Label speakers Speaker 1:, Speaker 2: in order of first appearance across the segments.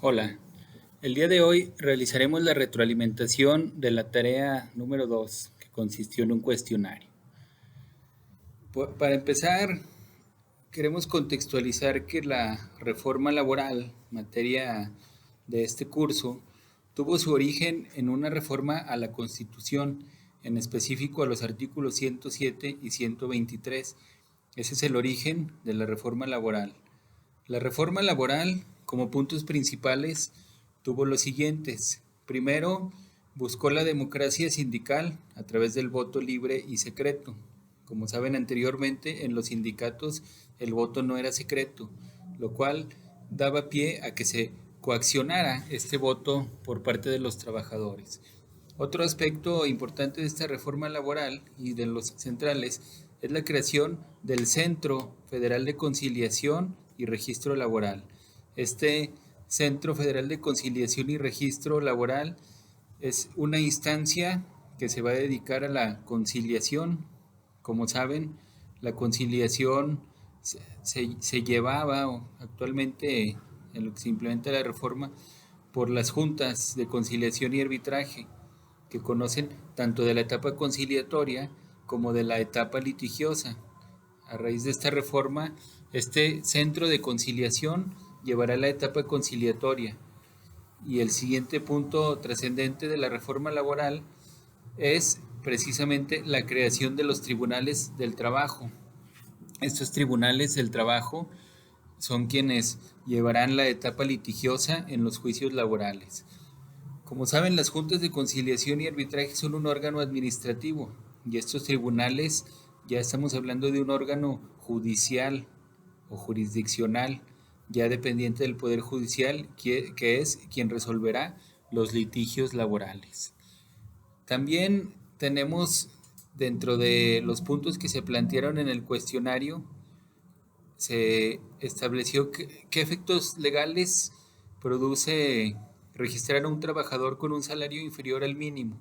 Speaker 1: Hola, el día de hoy realizaremos la retroalimentación de la tarea número 2, que consistió en un cuestionario. Para empezar, queremos contextualizar que la reforma laboral, materia de este curso, tuvo su origen en una reforma a la Constitución, en específico a los artículos 107 y 123. Ese es el origen de la reforma laboral. La reforma laboral, como puntos principales, tuvo los siguientes. Primero, buscó la democracia sindical a través del voto libre y secreto. Como saben anteriormente, en los sindicatos el voto no era secreto, lo cual daba pie a que se coaccionara este voto por parte de los trabajadores. Otro aspecto importante de esta reforma laboral y de los centrales es la creación del Centro Federal de Conciliación y Registro Laboral. Este Centro Federal de Conciliación y Registro Laboral es una instancia que se va a dedicar a la conciliación. Como saben, la conciliación se llevaba actualmente en lo que se implementa la reforma por las juntas de conciliación y arbitraje, que conocen tanto de la etapa conciliatoria como de la etapa litigiosa. A raíz de esta reforma, este centro de conciliación llevará la etapa conciliatoria. Y el siguiente punto trascendente de la reforma laboral es precisamente la creación de los tribunales del trabajo. Estos tribunales del trabajo son quienes llevarán la etapa litigiosa en los juicios laborales. Como saben, las juntas de conciliación y arbitraje son un órgano administrativo y estos tribunales ya estamos hablando de un órgano judicial o jurisdiccional, ya dependiente del Poder Judicial, que es quien resolverá los litigios laborales. También tenemos dentro de los puntos que se plantearon en el cuestionario, se estableció qué efectos legales produce registrar a un trabajador con un salario inferior al mínimo.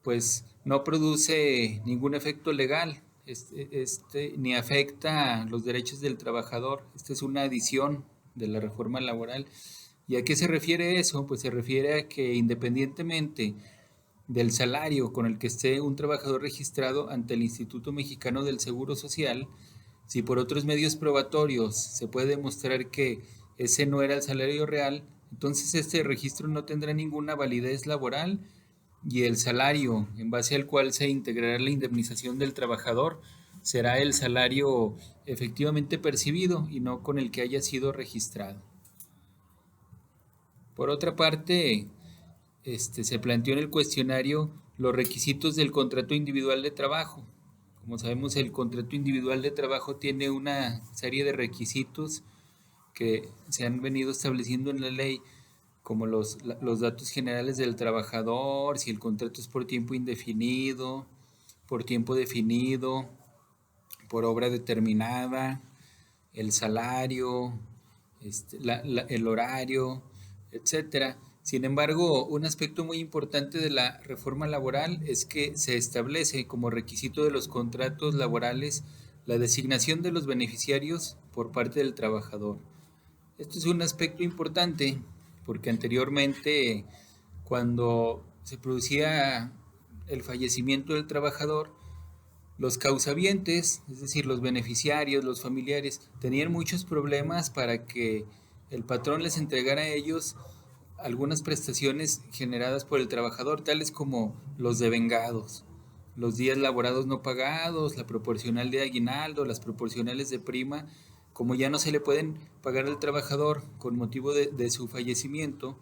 Speaker 1: Pues no produce ningún efecto legal, ni afecta los derechos del trabajador. Esta es una adición de la reforma laboral. ¿Y a qué se refiere eso? Pues se refiere a que independientemente del salario con el que esté un trabajador registrado ante el Instituto Mexicano del Seguro Social, si por otros medios probatorios se puede demostrar que ese no era el salario real, entonces este registro no tendrá ninguna validez laboral y el salario en base al cual se integrará la indemnización del trabajador será el salario efectivamente percibido y no con el que haya sido registrado. Por otra parte, se planteó en el cuestionario los requisitos del contrato individual de trabajo. Como sabemos, el contrato individual de trabajo tiene una serie de requisitos que se han venido estableciendo en la ley, como los datos generales del trabajador, si el contrato es por tiempo indefinido, por tiempo definido, por obra determinada, el salario, el horario, etcétera. Sin embargo, un aspecto muy importante de la reforma laboral es que se establece como requisito de los contratos laborales la designación de los beneficiarios por parte del trabajador. Esto es un aspecto importante porque anteriormente, cuando se producía el fallecimiento del trabajador, los causavientes, es decir, los beneficiarios, los familiares, tenían muchos problemas para que el patrón les entregara a ellos algunas prestaciones generadas por el trabajador, tales como los devengados, los días laborados no pagados, la proporcional de aguinaldo, las proporcionales de prima. Como ya no se le pueden pagar al trabajador con motivo de su fallecimiento,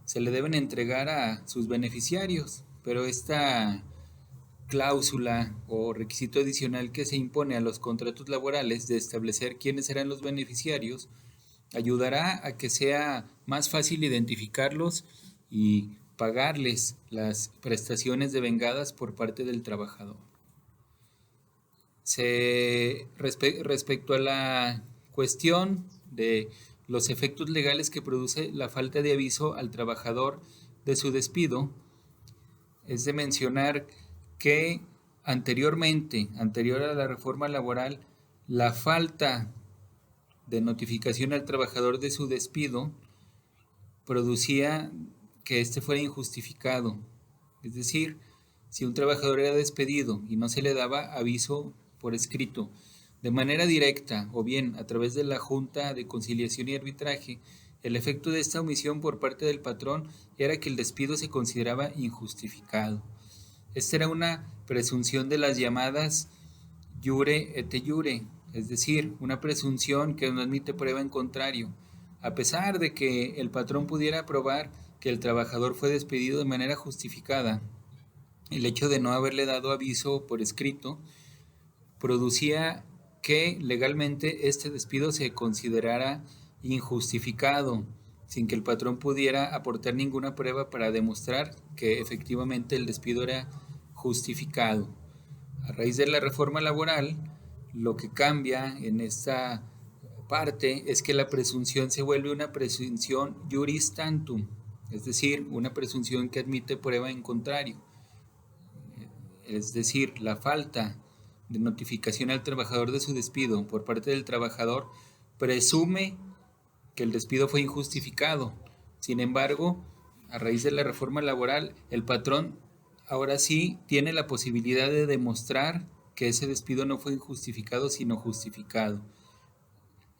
Speaker 1: se le deben entregar a sus beneficiarios, pero esta cláusula o requisito adicional que se impone a los contratos laborales de establecer quiénes serán los beneficiarios ayudará a que sea más fácil identificarlos y pagarles las prestaciones devengadas por parte del trabajador. Respecto a la cuestión de los efectos legales que produce la falta de aviso al trabajador de su despido, es de mencionar que anterior a la reforma laboral, la falta de notificación al trabajador de su despido producía que éste fuera injustificado. Es decir, si un trabajador era despedido y no se le daba aviso por escrito, de manera directa o bien a través de la Junta de Conciliación y Arbitraje, el efecto de esta omisión por parte del patrón era que el despido se consideraba injustificado. Esta era una presunción de las llamadas jure et jure, es decir, una presunción que no admite prueba en contrario. A pesar de que el patrón pudiera probar que el trabajador fue despedido de manera justificada, el hecho de no haberle dado aviso por escrito producía que legalmente este despido se considerara injustificado, sin que el patrón pudiera aportar ninguna prueba para demostrar que efectivamente el despido era justificado. A raíz de la reforma laboral, lo que cambia en esta parte es que la presunción se vuelve una presunción juris tantum, es decir, una presunción que admite prueba en contrario. Es decir, la falta de notificación al trabajador de su despido por parte del trabajador presume que el despido fue injustificado. Sin embargo, a raíz de la reforma laboral, el patrón ahora sí tiene la posibilidad de demostrar que ese despido no fue injustificado, sino justificado.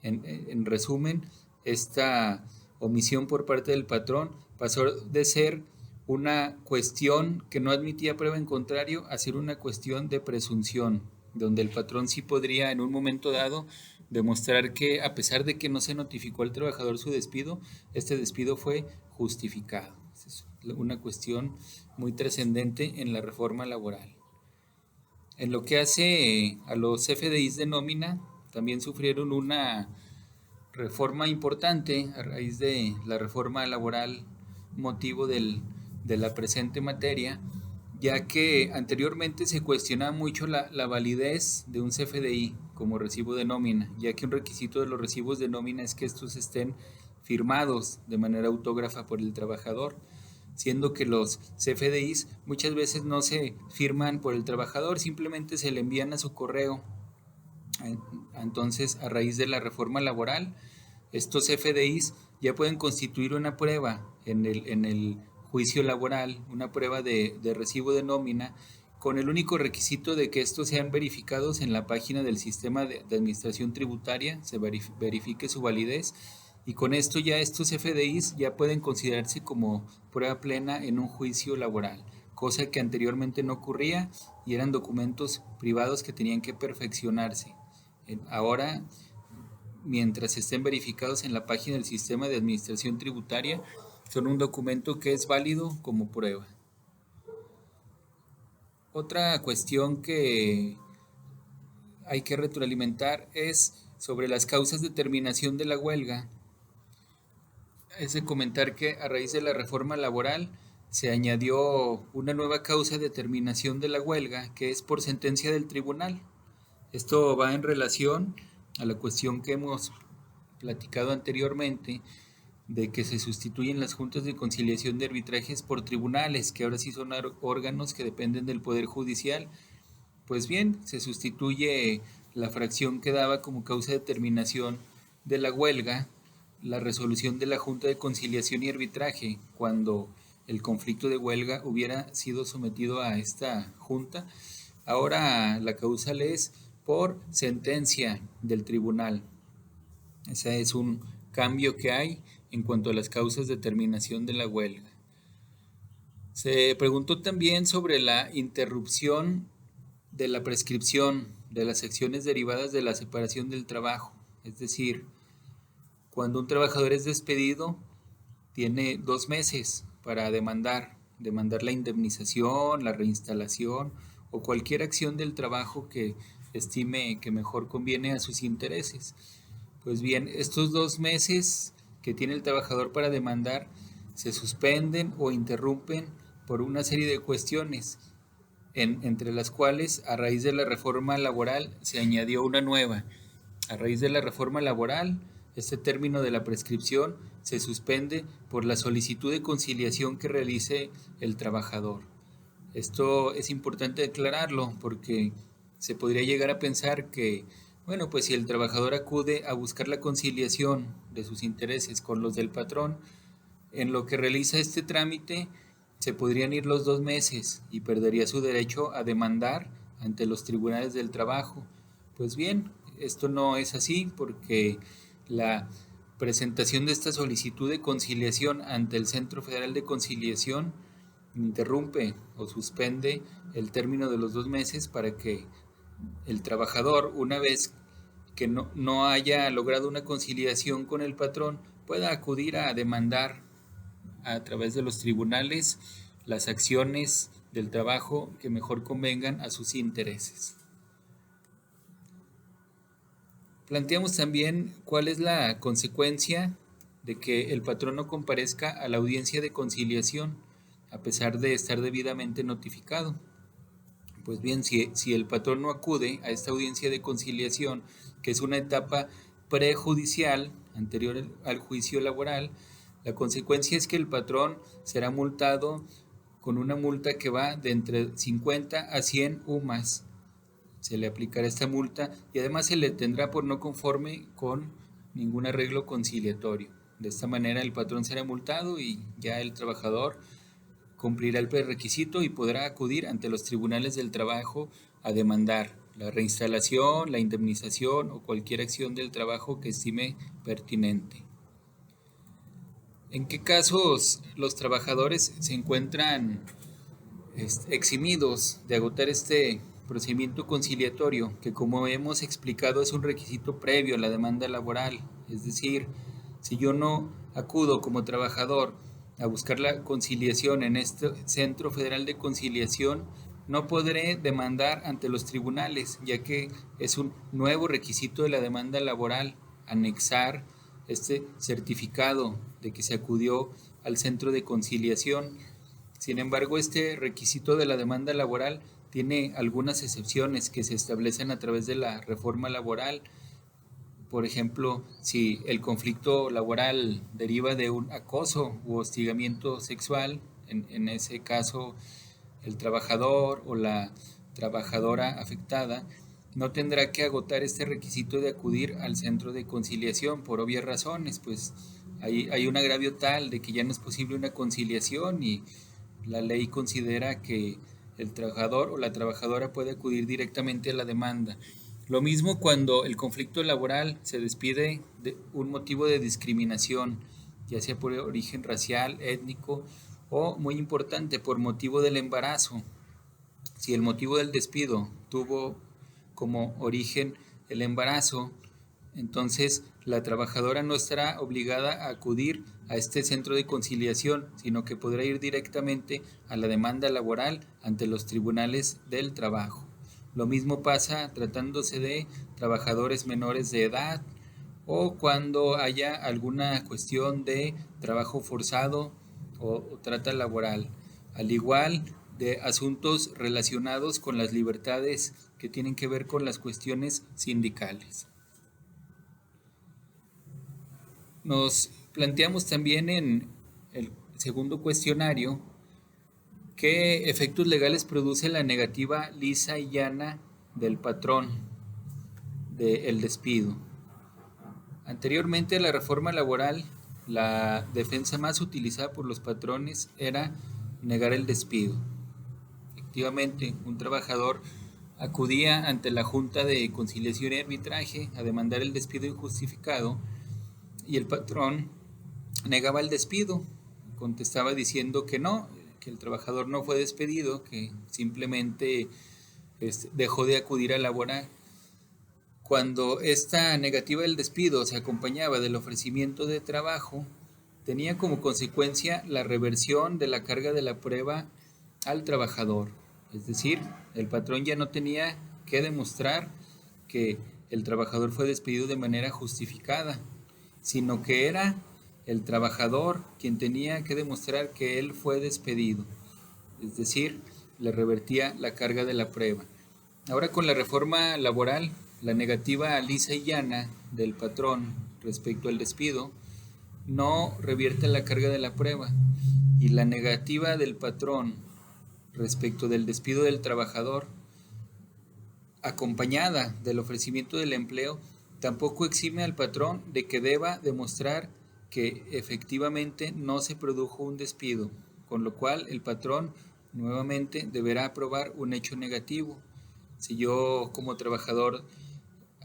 Speaker 1: En resumen, esta omisión por parte del patrón pasó de ser una cuestión que no admitía prueba en contrario a ser una cuestión de presunción, donde el patrón sí podría en un momento dado demostrar que a pesar de que no se notificó al trabajador su despido, este despido fue justificado. Es una cuestión muy trascendente en la reforma laboral. En lo que hace a los CFDIs de nómina, también sufrieron una reforma importante a raíz de la reforma laboral motivo de la presente materia, ya que anteriormente se cuestionaba mucho la validez de un CFDI como recibo de nómina, ya que un requisito de los recibos de nómina es que estos estén firmados de manera autógrafa por el trabajador, siendo que los CFDIs muchas veces no se firman por el trabajador, simplemente se le envían a su correo. Entonces, a raíz de la reforma laboral, estos FDIs ya pueden constituir una prueba en el juicio laboral, una prueba de recibo de nómina, con el único requisito de que estos sean verificados en la página del sistema de administración tributaria, se verifique su validez, y con esto ya estos FDIs ya pueden considerarse como prueba plena en un juicio laboral, cosa que anteriormente no ocurría y eran documentos privados que tenían que perfeccionarse. Ahora, mientras estén verificados en la página del sistema de administración tributaria, son un documento que es válido como prueba. Otra cuestión que hay que retroalimentar es sobre las causas de terminación de la huelga. Es de comentar que a raíz de la reforma laboral se añadió una nueva causa de terminación de la huelga, que es por sentencia del tribunal. Esto va en relación a la cuestión que hemos platicado anteriormente, de que se sustituyen las juntas de conciliación de arbitrajes por tribunales, que ahora sí son órganos que dependen del Poder Judicial. Pues bien, se sustituye la fracción que daba como causa de terminación de la huelga, la resolución de la Junta de Conciliación y Arbitraje, cuando el conflicto de huelga hubiera sido sometido a esta junta. Ahora la causal es por sentencia del tribunal. Ese es un cambio que hay en cuanto a las causas de terminación de la huelga. Se preguntó también sobre la interrupción de la prescripción de las acciones derivadas de la separación del trabajo. Es decir, cuando un trabajador es despedido, tiene 2 meses para demandar la indemnización, la reinstalación o cualquier acción del trabajo que estime que mejor conviene a sus intereses. Pues bien, estos 2 meses que tiene el trabajador para demandar se suspenden o interrumpen por una serie de cuestiones, entre las cuales a raíz de la reforma laboral se añadió una nueva. A raíz de la reforma laboral, este término de la prescripción se suspende por la solicitud de conciliación que realice el trabajador. Esto es importante aclararlo porque se podría llegar a pensar que, bueno, pues si el trabajador acude a buscar la conciliación de sus intereses con los del patrón, En lo que realiza este trámite, se podrían ir los 2 meses y perdería su derecho a demandar ante los tribunales del trabajo. Pues bien, esto no es así porque la presentación de esta solicitud de conciliación ante el Centro Federal de Conciliación interrumpe o suspende el término de los 2 meses para que el trabajador, una vez que no haya logrado una conciliación con el patrón, pueda acudir a demandar a través de los tribunales las acciones del trabajo que mejor convengan a sus intereses. Planteamos también cuál es la consecuencia de que el patrón no comparezca a la audiencia de conciliación a pesar de estar debidamente notificado. Pues bien, si el patrón no acude a esta audiencia de conciliación, que es una etapa prejudicial anterior al juicio laboral, la consecuencia es que el patrón será multado con una multa que va de entre 50 a 100 UMAS. Se le aplicará esta multa y además se le tendrá por no conforme con ningún arreglo conciliatorio. De esta manera el patrón será multado y ya el trabajador cumplirá el prerequisito y podrá acudir ante los tribunales del trabajo a demandar la reinstalación, la indemnización o cualquier acción del trabajo que estime pertinente. ¿En qué casos los trabajadores se encuentran eximidos de agotar este procedimiento conciliatorio, que como hemos explicado es un requisito previo a la demanda laboral? Es decir, si yo no acudo como trabajador a buscar la conciliación en este Centro Federal de Conciliación, no podré demandar ante los tribunales, ya que es un nuevo requisito de la demanda laboral anexar este certificado de que se acudió al centro de conciliación. Sin embargo, este requisito de la demanda laboral tiene algunas excepciones que se establecen a través de la reforma laboral. Por ejemplo, si el conflicto laboral deriva de un acoso u hostigamiento sexual, en ese caso el trabajador o la trabajadora afectada no tendrá que agotar este requisito de acudir al centro de conciliación por obvias razones, pues hay un agravio tal de que ya no es posible una conciliación y la ley considera que el trabajador o la trabajadora puede acudir directamente a la demanda. Lo mismo cuando el conflicto laboral se despide de un motivo de discriminación, ya sea por origen racial, étnico o, muy importante, por motivo del embarazo. Si el motivo del despido tuvo como origen el embarazo, entonces la trabajadora no estará obligada a acudir a este centro de conciliación, sino que podrá ir directamente a la demanda laboral ante los tribunales del trabajo. Lo mismo pasa tratándose de trabajadores menores de edad o cuando haya alguna cuestión de trabajo forzado o trata laboral, al igual de asuntos relacionados con las libertades que tienen que ver con las cuestiones sindicales. Nos planteamos también en el segundo cuestionario qué efectos legales produce la negativa lisa y llana del patrón del despido. Anteriormente a la reforma laboral, la defensa más utilizada por los patrones era negar el despido. Efectivamente, un trabajador acudía ante la Junta de Conciliación y Arbitraje a demandar el despido injustificado y el patrón negaba el despido, contestaba diciendo que no, que el trabajador no fue despedido, que simplemente dejó de acudir a laborar. Cuando esta negativa del despido se acompañaba del ofrecimiento de trabajo, tenía como consecuencia la reversión de la carga de la prueba al trabajador. Es decir, el patrón ya no tenía que demostrar que el trabajador fue despedido de manera justificada, sino que era el trabajador quien tenía que demostrar que él fue despedido. Es decir, le revertía la carga de la prueba. Ahora con la reforma laboral, la negativa lisa y llana del patrón respecto al despido no revierte la carga de la prueba y la negativa del patrón respecto del despido del trabajador, acompañada del ofrecimiento del empleo, tampoco exime al patrón de que deba demostrar que efectivamente no se produjo un despido, con lo cual el patrón nuevamente deberá aprobar un hecho negativo. Si yo como trabajador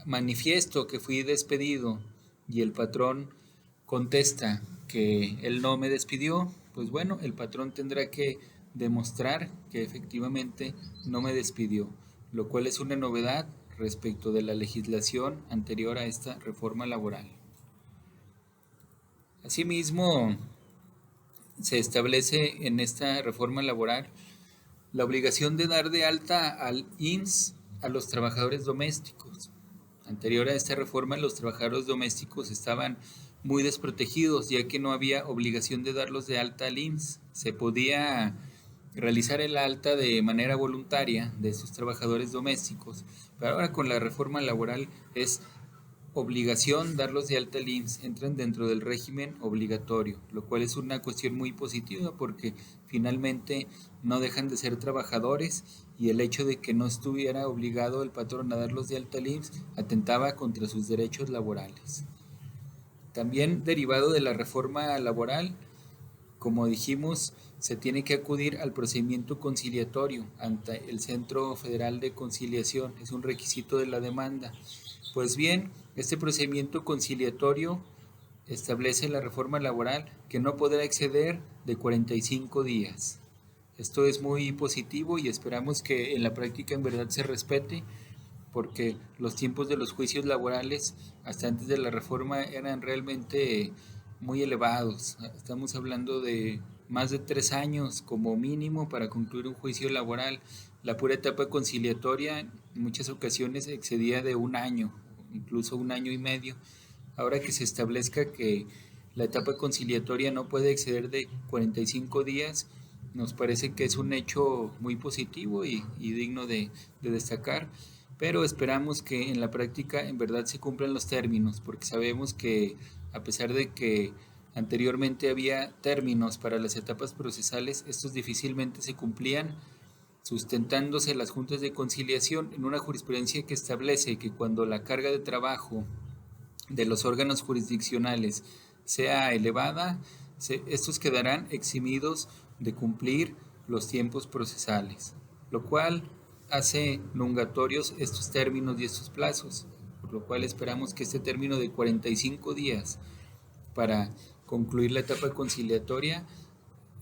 Speaker 1: manifiesto que fui despedido y el patrón contesta que él no me despidió, pues bueno, el patrón tendrá que demostrar que efectivamente no me despidió, lo cual es una novedad respecto de la legislación anterior a esta reforma laboral. Asimismo, se establece en esta reforma laboral la obligación de dar de alta al IMSS a los trabajadores domésticos. Anterior a esta reforma, los trabajadores domésticos estaban muy desprotegidos, ya que no había obligación de darlos de alta al IMSS. Se podía realizar el alta de manera voluntaria de sus trabajadores domésticos, pero ahora con la reforma laboral es obligación darlos de alta al IMSS, entran dentro del régimen obligatorio, lo cual es una cuestión muy positiva porque finalmente no dejan de ser trabajadores y el hecho de que no estuviera obligado el patrón a darlos de alta al IMSS atentaba contra sus derechos laborales. También derivado de la reforma laboral, como dijimos, se tiene que acudir al procedimiento conciliatorio ante el Centro Federal de Conciliación, es un requisito de la demanda. Pues bien, este procedimiento conciliatorio establece la reforma laboral que no podrá exceder de 45 días. Esto es muy positivo y esperamos que en la práctica en verdad se respete, porque los tiempos de los juicios laborales hasta antes de la reforma eran realmente muy elevados. Estamos hablando de más de 3 años como mínimo para concluir un juicio laboral. La pura etapa conciliatoria en muchas ocasiones excedía de 1 año, incluso 1 año y medio. Ahora que se establezca que la etapa conciliatoria no puede exceder de 45 días, nos parece que es un hecho muy positivo y digno de destacar, pero esperamos que en la práctica en verdad se cumplan los términos, porque sabemos que a pesar de que anteriormente había términos para las etapas procesales, estos difícilmente se cumplían, sustentándose las juntas de conciliación en una jurisprudencia que establece que cuando la carga de trabajo de los órganos jurisdiccionales sea elevada, estos quedarán eximidos de cumplir los tiempos procesales, lo cual hace nungatorios estos términos y estos plazos, por lo cual esperamos que este término de 45 días para concluir la etapa conciliatoria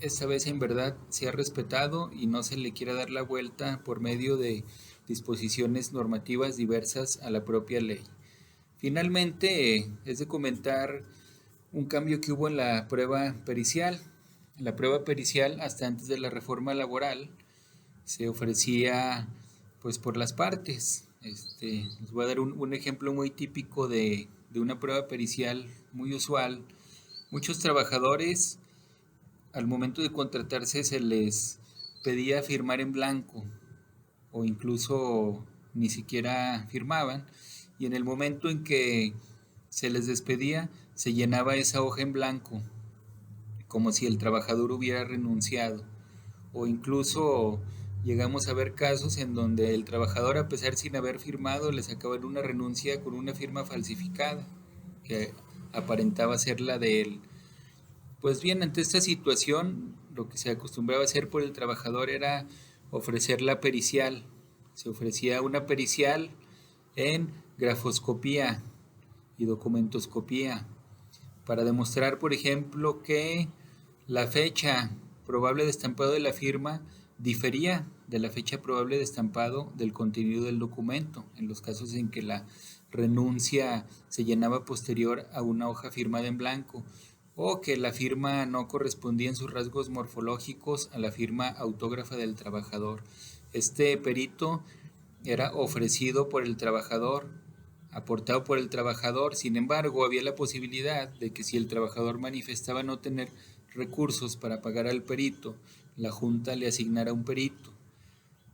Speaker 1: esta vez en verdad sea respetado y no se le quiera dar la vuelta por medio de disposiciones normativas diversas a la propia ley. Finalmente, es de comentar un cambio que hubo en la prueba pericial. La prueba pericial, hasta antes de la reforma laboral, se ofrecía pues por las partes. Les voy a dar un ejemplo muy típico de una prueba pericial muy usual. Muchos trabajadores, al momento de contratarse, se les pedía firmar en blanco o incluso ni siquiera firmaban, y en el momento en que se les despedía se llenaba esa hoja en blanco como si el trabajador hubiera renunciado, o incluso llegamos a ver casos en donde el trabajador, a pesar sin haber firmado, le sacaban una renuncia con una firma falsificada que aparentaba ser la de él. Pues bien, ante esta situación, lo que se acostumbraba a hacer por el trabajador era ofrecer la pericial. Se ofrecía una pericial en grafoscopía y documentoscopía para demostrar, por ejemplo, que la fecha probable de estampado de la firma difería de la fecha probable de estampado del contenido del documento, en los casos en que la renuncia se llenaba posterior a una hoja firmada en blanco, o que la firma no correspondía en sus rasgos morfológicos a la firma autógrafa del trabajador. Este perito era ofrecido por el trabajador, aportado por el trabajador. Sin embargo, había la posibilidad de que si el trabajador manifestaba no tener recursos para pagar al perito, la junta le asignara un perito.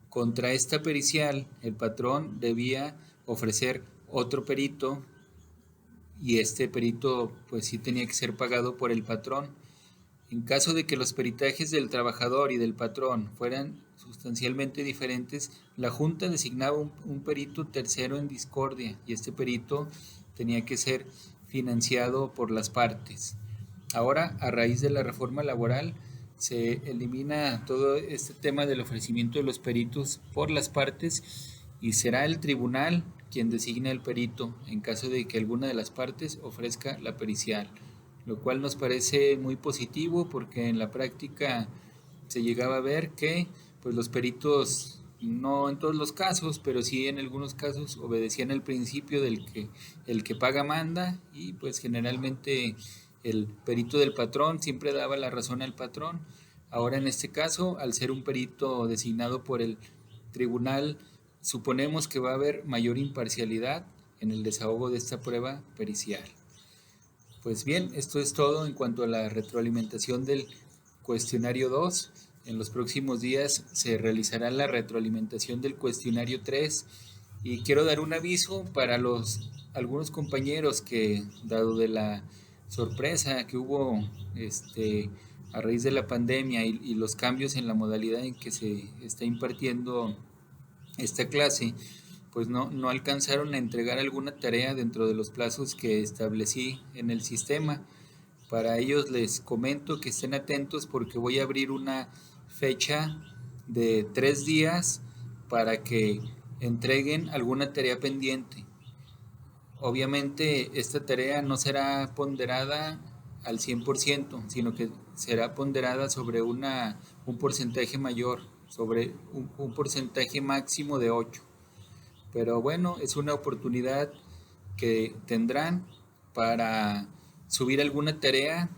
Speaker 1: Contra esta pericial, el patrón debía ofrecer otro perito, y este perito pues sí tenía que ser pagado por el patrón. En caso de que los peritajes del trabajador y del patrón fueran sustancialmente diferentes, la junta designaba un perito tercero en discordia, y este perito tenía que ser financiado por las partes. Ahora, a raíz de la reforma laboral, se elimina todo este tema del ofrecimiento de los peritos por las partes y será el tribunal quien designa el perito en caso de que alguna de las partes ofrezca la pericial, lo cual nos parece muy positivo porque en la práctica se llegaba a ver que pues los peritos, no en todos los casos, pero sí en algunos casos obedecían el principio del que el que paga manda, y pues generalmente el perito del patrón siempre daba la razón al patrón. Ahora en este caso, al ser un perito designado por el tribunal, suponemos que va a haber mayor imparcialidad en el desahogo de esta prueba pericial. Pues bien, esto es todo en cuanto a la retroalimentación del cuestionario 2. En los próximos días se realizará la retroalimentación del cuestionario 3 y quiero dar un aviso para algunos compañeros que, dado de la sorpresa que hubo a raíz de la pandemia y los cambios en la modalidad en que se está impartiendo esta clase, pues no alcanzaron a entregar alguna tarea dentro de los plazos que establecí en el sistema. Para ellos les comento que estén atentos porque voy a abrir una fecha de 3 días para que entreguen alguna tarea pendiente. Obviamente esta tarea no será ponderada al 100%, sino que será ponderada sobre un porcentaje mayor, sobre un porcentaje máximo de 8. Pero bueno, es una oportunidad que tendrán para subir alguna tarea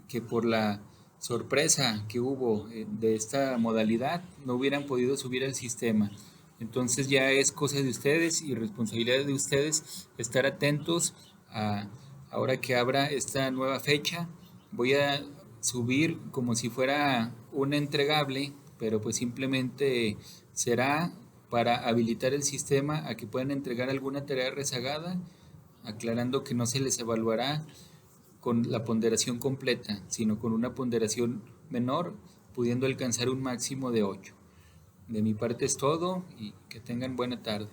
Speaker 1: que por la sorpresa que hubo de esta modalidad no hubieran podido subir al sistema. Entonces ya es cosa de ustedes y responsabilidad de ustedes estar atentos a ahora que abra esta nueva fecha. Voy a subir como si fuera un entregable, pero pues simplemente será para habilitar el sistema a que puedan entregar alguna tarea rezagada, aclarando que no se les evaluará con la ponderación completa, sino con una ponderación menor, pudiendo alcanzar un máximo de 8. De mi parte es todo y que tengan buena tarde.